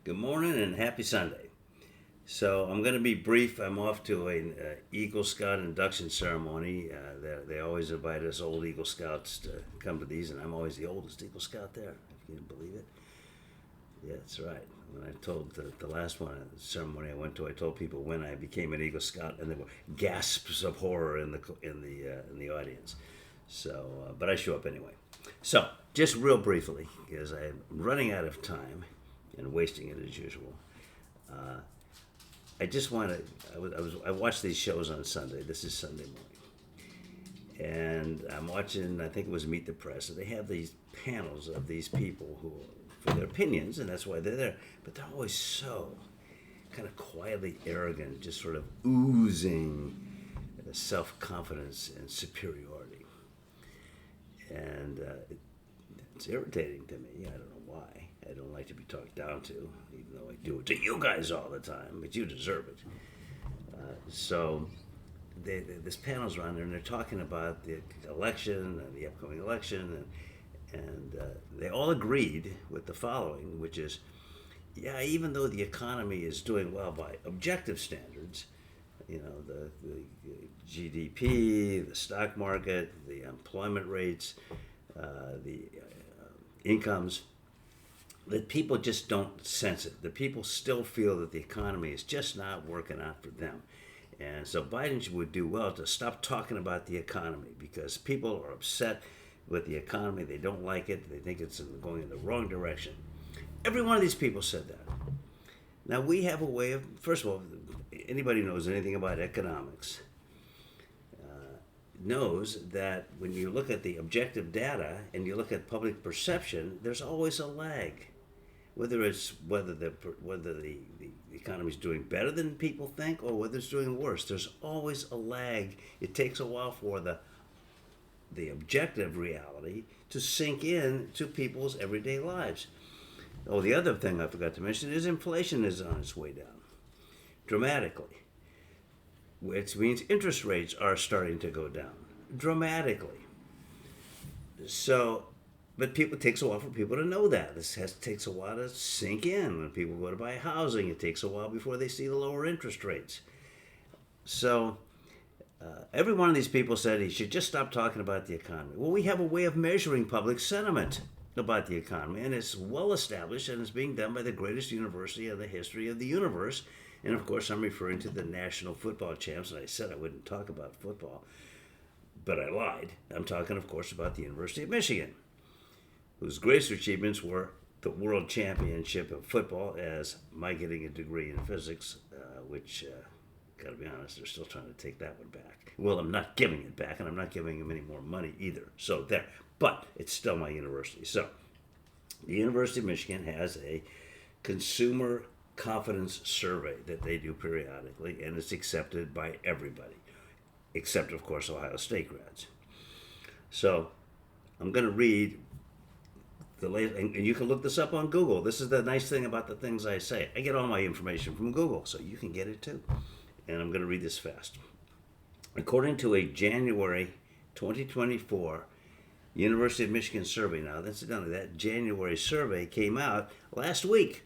Good morning and happy Sunday. So I'm going to be brief. I'm off to an Eagle Scout induction ceremony. They always invite us old Eagle Scouts to come to these, and I'm always the oldest Eagle Scout there, if you can believe it. Yeah, that's right. When I told the last one, ceremony I went to, I told people when I became an Eagle Scout, and there were gasps of horror in the audience. So, but I show up anyway. So, just real briefly, because I'm running out of time and wasting it as usual. I just want to. I watched these shows on Sunday. This is Sunday morning, and I'm watching. I think it was Meet the Press. And they have these panels of these people who, for their opinions, and that's why they're there. But they're always so kind of quietly arrogant, just sort of oozing self confidence and superiority, and it's irritating to me. I don't know why. I don't like to be talked down to, even though I do it to you guys all the time, but you deserve it. So this panel's around there, and they're talking about the election and the upcoming election, and they all agreed with the following, which is, yeah, even though the economy is doing well by objective standards, the GDP, the stock market, the employment rates, the incomes, that people just don't sense it. The people still feel that the economy is just not working out for them. And so Biden would do well to stop talking about the economy because people are upset with the economy. They don't like it. They think it's going in the wrong direction. Every one of these people said that. Now, we have a way of, first of all, anybody who knows anything about economics knows that when you look at the objective data and you look at public perception, there's always a lag. Whether the economy is doing better than people think or whether it's doing worse, there's always a lag. It takes a while for the objective reality to sink in to people's everyday lives. Oh, the other thing I forgot to mention is inflation is on its way down dramatically, which means interest rates are starting to go down dramatically. So, but it takes a while for people to know that. Takes a while to sink in. When people go to buy housing, it takes a while before they see the lower interest rates. So, every one of these people said he should just stop talking about the economy. Well, we have a way of measuring public sentiment about the economy, and it's well established, and it's being done by the greatest university in the history of the universe. And of course, I'm referring to the National Football Champs, and I said I wouldn't talk about football, but I lied. I'm talking, of course, about the University of Michigan, whose greatest achievements were the World Championship of Football, as my getting a degree in physics, which, gotta be honest, they're still trying to take that one back. Well, I'm not giving it back, and I'm not giving them any more money either. So there. But it's still my university. So the University of Michigan has a consumer confidence survey that they do periodically, and it's accepted by everybody, except, of course, Ohio State grads. So I'm going to read the latest, and you can look this up on Google. This is the nice thing about the things I say. I get all my information from Google, so you can get it too. And I'm going to read this fast. According to a January 2024 University of Michigan survey, now incidentally, that January survey came out last week.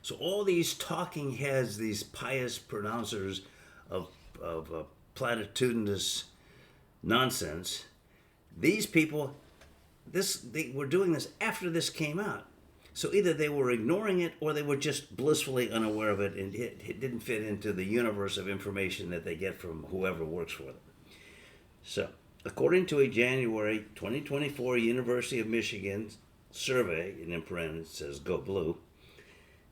So all these talking heads, these pious pronouncers of platitudinous nonsense, these people, they were doing this after this came out. So either they were ignoring it or they were just blissfully unaware of it, and it didn't fit into the universe of information that they get from whoever works for them. So, according to a January 2024 University of Michigan survey, and in parentheses it says Go Blue,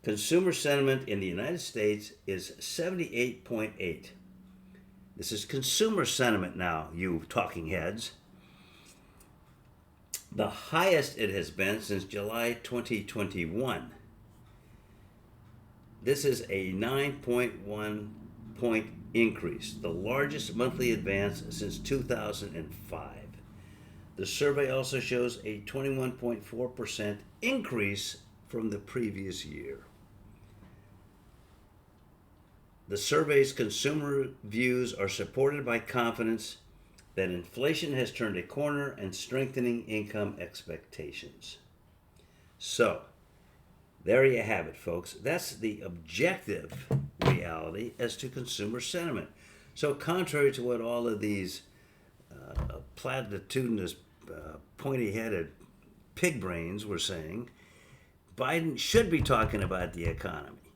consumer sentiment in the United States is 78.8. This is consumer sentiment now, you talking heads. The highest it has been since July 2021. This is a 9.1 point increase, the largest monthly advance since 2005. The survey also shows a 21.4% increase from the previous year. The survey's consumer views are supported by confidence that inflation has turned a corner and strengthening income expectations. So, There you have it, folks. That's the objective reality as to consumer sentiment. So, contrary to what all of these platitudinous, pointy-headed pig brains were saying, Biden should be talking about the economy.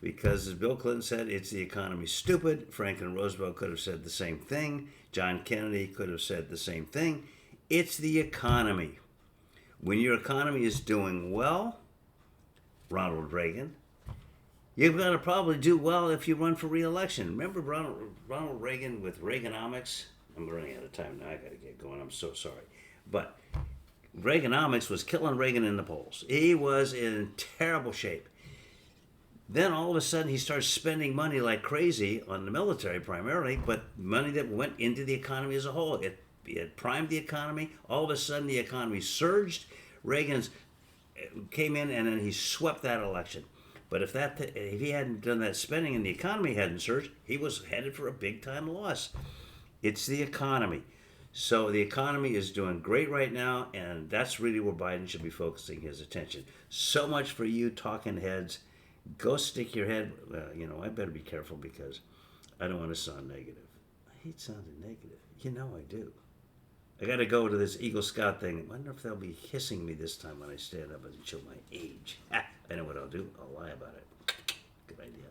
Because, as Bill Clinton said, it's the economy stupid. Franklin Roosevelt could have said the same thing. John Kennedy could have said the same thing. It's the economy. When your economy is doing well, Ronald Reagan, you're going to probably do well if you run for re-election. Remember Ronald Reagan with Reaganomics? I'm running out of time now. I got to get going. I'm so sorry. But Reaganomics was killing Reagan in the polls. He was in terrible shape. Then all of a sudden he starts spending money like crazy on the military primarily, but money that went into the economy as a whole. It primed the economy. All of a sudden the economy surged. Reagan came in and then he swept that election. But if he hadn't done that spending and the economy hadn't surged, he was headed for a big time loss. It's the economy. So the economy is doing great right now, and that's really where Biden should be focusing his attention. So much for you talking heads. Go stick your head, I better be careful because I don't want to sound negative. I hate sounding negative. I do. I got to go to this Eagle Scout thing. I wonder if they'll be hissing me this time when I stand up and show my age. I know what I'll do. I'll lie about it. Good idea.